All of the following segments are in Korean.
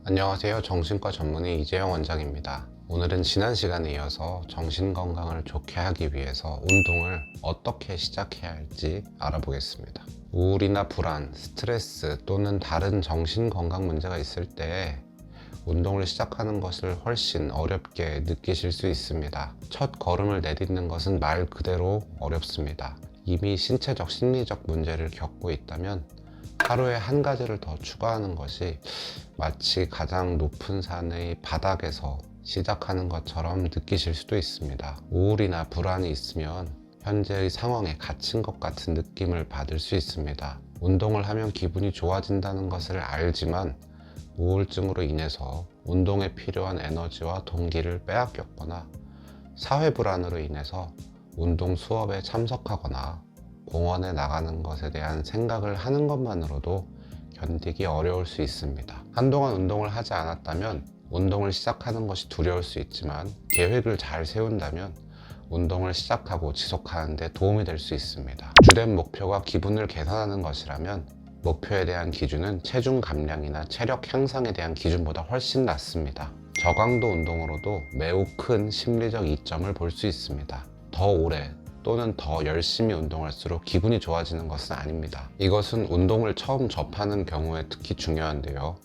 안녕하세요. 정신과 전문의 이재영 원장입니다. 오늘은 지난 시간에 이어서 정신건강을 좋게 하기 위해서 운동을 어떻게 시작해야 할지 알아보겠습니다. 우울이나 불안, 스트레스 또는 다른 정신건강 문제가 있을 때 운동을 시작하는 것을 훨씬 어렵게 느끼실 수 있습니다. 첫 걸음을 내딛는 것은 말 그대로 어렵습니다. 이미 신체적, 심리적 문제를 겪고 있다면 하루에 한 가지를 더 추가하는 것이 마치 가장 높은 산의 바닥에서 시작하는 것처럼 느끼실 수도 있습니다. 우울이나 불안이 있으면 현재의 상황에 갇힌 것 같은 느낌을 받을 수 있습니다. 운동을 하면 기분이 좋아진다는 것을 알지만 우울증으로 인해서 운동에 필요한 에너지와 동기를 빼앗겼거나 사회 불안으로 인해서 운동 수업에 참석하거나 공원에 나가는 것에 대한 생각을 하는 것만으로도 견디기 어려울 수 있습니다. 한동안 운동을 하지 않았다면 운동을 시작하는 것이 두려울 수 있지만 계획을 잘 세운다면 운동을 시작하고 지속하는 데 도움이 될 수 있습니다. 주된 목표가 기분을 개선하는 것이라면 목표에 대한 기준은 체중 감량이나 체력 향상에 대한 기준보다 훨씬 낮습니다. 저강도 운동으로도 매우 큰 심리적 이점을 볼 수 있습니다. 더 오래 또는 더 열심히 운동할수록 기분이 좋아지는 것은 아닙니다. 이것은 운동을 처음 접하는 경우에 특히 중요한데요.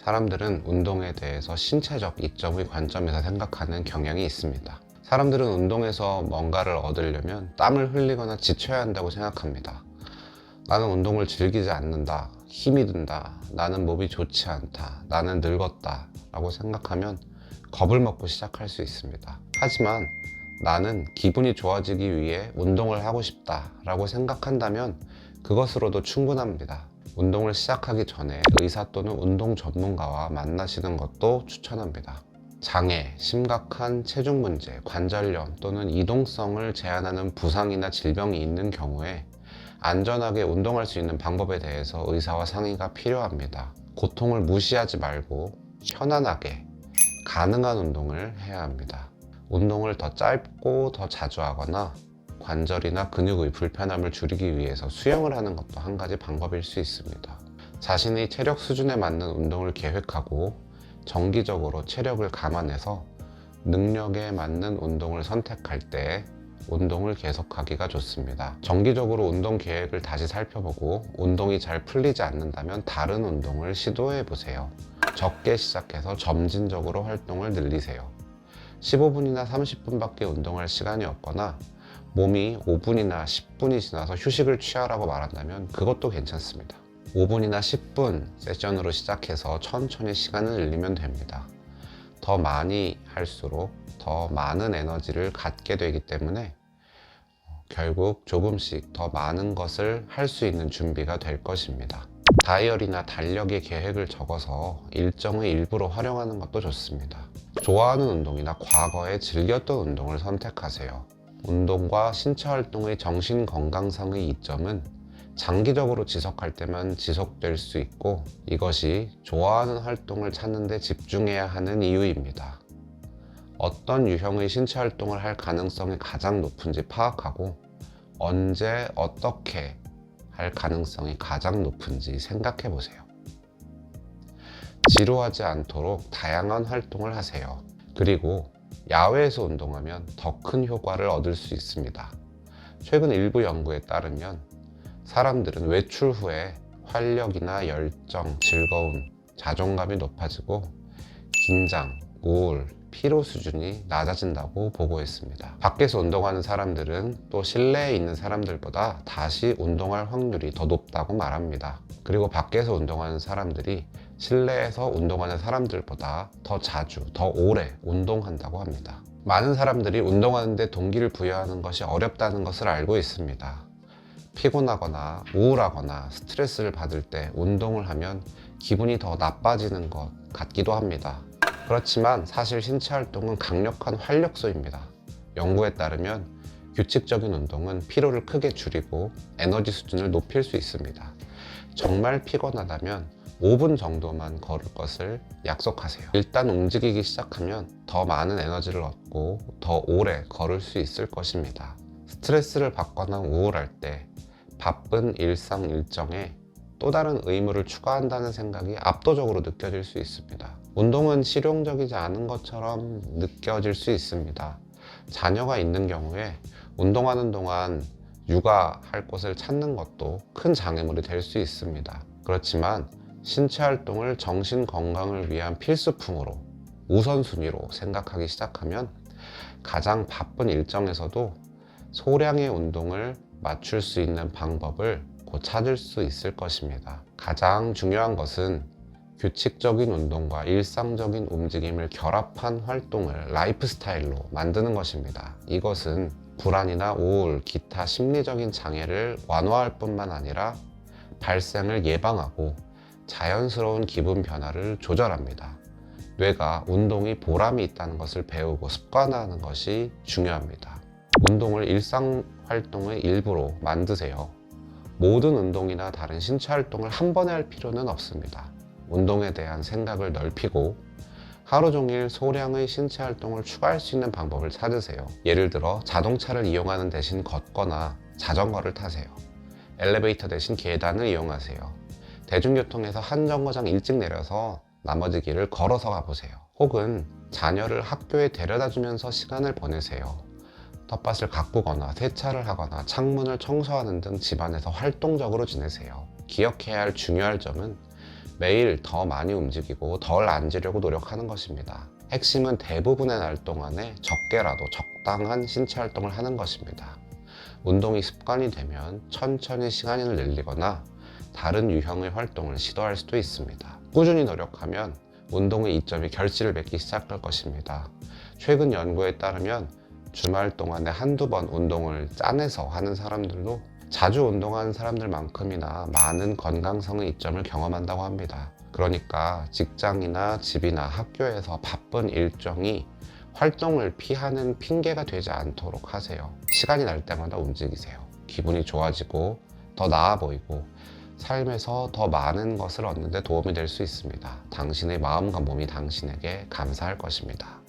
사람들은 운동에 대해서 신체적 이점의 관점에서 생각하는 경향이 있습니다. 사람들은 운동에서 뭔가를 얻으려면 땀을 흘리거나 지쳐야 한다고 생각합니다. 나는 운동을 즐기지 않는다, 힘이 든다, 나는 몸이 좋지 않다, 나는 늙었다 라고 생각하면 겁을 먹고 시작할 수 있습니다. 하지만 나는 기분이 좋아지기 위해 운동을 하고 싶다 라고 생각한다면 그것으로도 충분합니다. 운동을 시작하기 전에 의사 또는 운동 전문가와 만나시는 것도 추천합니다. 장애, 심각한 체중 문제, 관절염 또는 이동성을 제한하는 부상이나 질병이 있는 경우에 안전하게 운동할 수 있는 방법에 대해서 의사와 상의가 필요합니다. 고통을 무시하지 말고 편안하게 가능한 운동을 해야 합니다. 운동을 더 짧고 더 자주 하거나 관절이나 근육의 불편함을 줄이기 위해서 수영을 하는 것도 한 가지 방법일 수 있습니다. 자신의 체력 수준에 맞는 운동을 계획하고 정기적으로 체력을 감안해서 능력에 맞는 운동을 선택할 때 운동을 계속하기가 좋습니다. 정기적으로 운동 계획을 다시 살펴보고 운동이 잘 풀리지 않는다면 다른 운동을 시도해 보세요. 적게 시작해서 점진적으로 활동을 늘리세요. 15분이나 30분밖에 운동할 시간이 없거나 몸이 5분이나 10분이 지나서 휴식을 취하라고 말한다면 그것도 괜찮습니다. 5분이나 10분 세션으로 시작해서 천천히 시간을 늘리면 됩니다. 더 많이 할수록 더 많은 에너지를 갖게 되기 때문에 결국 조금씩 더 많은 것을 할 수 있는 준비가 될 것입니다. 다이어리나 달력의 계획을 적어서 일정의 일부로 활용하는 것도 좋습니다. 좋아하는 운동이나 과거에 즐겼던 운동을 선택하세요. 운동과 신체 활동의 정신 건강상의 이점은 장기적으로 지속할 때만 지속될 수 있고 이것이 좋아하는 활동을 찾는 데 집중해야 하는 이유입니다. 어떤 유형의 신체 활동을 할 가능성이 가장 높은지 파악하고 언제 어떻게 할 가능성이 가장 높은지 생각해 보세요. 지루하지 않도록 다양한 활동을 하세요. 그리고 야외에서 운동하면 더 큰 효과를 얻을 수 있습니다. 최근 일부 연구에 따르면 사람들은 외출 후에 활력이나 열정, 즐거움, 자존감이 높아지고 긴장, 우울, 피로 수준이 낮아진다고 보고했습니다. 밖에서 운동하는 사람들은 또 실내에 있는 사람들보다 다시 운동할 확률이 더 높다고 말합니다. 그리고 밖에서 운동하는 사람들이 실내에서 운동하는 사람들보다 더 자주, 더 오래 운동한다고 합니다. 많은 사람들이 운동하는데 동기를 부여하는 것이 어렵다는 것을 알고 있습니다. 피곤하거나 우울하거나 스트레스를 받을 때 운동을 하면 기분이 더 나빠지는 것 같기도 합니다. 그렇지만 사실 신체 활동은 강력한 활력소입니다. 연구에 따르면 규칙적인 운동은 피로를 크게 줄이고 에너지 수준을 높일 수 있습니다. 정말 피곤하다면 5분 정도만 걸을 것을 약속하세요. 일단 움직이기 시작하면 더 많은 에너지를 얻고 더 오래 걸을 수 있을 것입니다. 스트레스를 받거나 우울할 때 바쁜 일상 일정에 또 다른 의무를 추가한다는 생각이 압도적으로 느껴질 수 있습니다. 운동은 실용적이지 않은 것처럼 느껴질 수 있습니다. 자녀가 있는 경우에 운동하는 동안 육아할 곳을 찾는 것도 큰 장애물이 될 수 있습니다. 그렇지만 신체 활동을 정신 건강을 위한 필수품으로 우선순위로 생각하기 시작하면 가장 바쁜 일정에서도 소량의 운동을 맞출 수 있는 방법을 곧 찾을 수 있을 것입니다. 가장 중요한 것은 규칙적인 운동과 일상적인 움직임을 결합한 활동을 라이프 스타일로 만드는 것입니다. 이것은 불안이나 우울, 기타 심리적인 장애를 완화할 뿐만 아니라 발생을 예방하고 자연스러운 기분 변화를 조절합니다. 뇌가 운동이 보람이 있다는 것을 배우고 습관화하는 것이 중요합니다. 운동을 일상 활동의 일부로 만드세요. 모든 운동이나 다른 신체 활동을 한 번에 할 필요는 없습니다. 운동에 대한 생각을 넓히고 하루 종일 소량의 신체 활동을 추가할 수 있는 방법을 찾으세요. 예를 들어 자동차를 이용하는 대신 걷거나 자전거를 타세요. 엘리베이터 대신 계단을 이용하세요. 대중교통에서 한 정거장 일찍 내려서 나머지 길을 걸어서 가보세요. 혹은 자녀를 학교에 데려다 주면서 시간을 보내세요. 텃밭을 가꾸거나 세차를 하거나 창문을 청소하는 등 집안에서 활동적으로 지내세요. 기억해야 할 중요한 점은 매일 더 많이 움직이고 덜 앉으려고 노력하는 것입니다. 핵심은 대부분의 날 동안에 적게라도 적당한 신체 활동을 하는 것입니다. 운동이 습관이 되면 천천히 시간을 늘리거나 다른 유형의 활동을 시도할 수도 있습니다. 꾸준히 노력하면 운동의 이점이 결실을 맺기 시작할 것입니다. 최근 연구에 따르면 주말 동안에 한두 번 운동을 짜내서 하는 사람들도 자주 운동하는 사람들만큼이나 많은 건강성의 이점을 경험한다고 합니다. 그러니까 직장이나 집이나 학교에서 바쁜 일정이 활동을 피하는 핑계가 되지 않도록 하세요. 시간이 날 때마다 움직이세요. 기분이 좋아지고 더 나아 보이고 삶에서 더 많은 것을 얻는 데 도움이 될 수 있습니다. 당신의 마음과 몸이 당신에게 감사할 것입니다.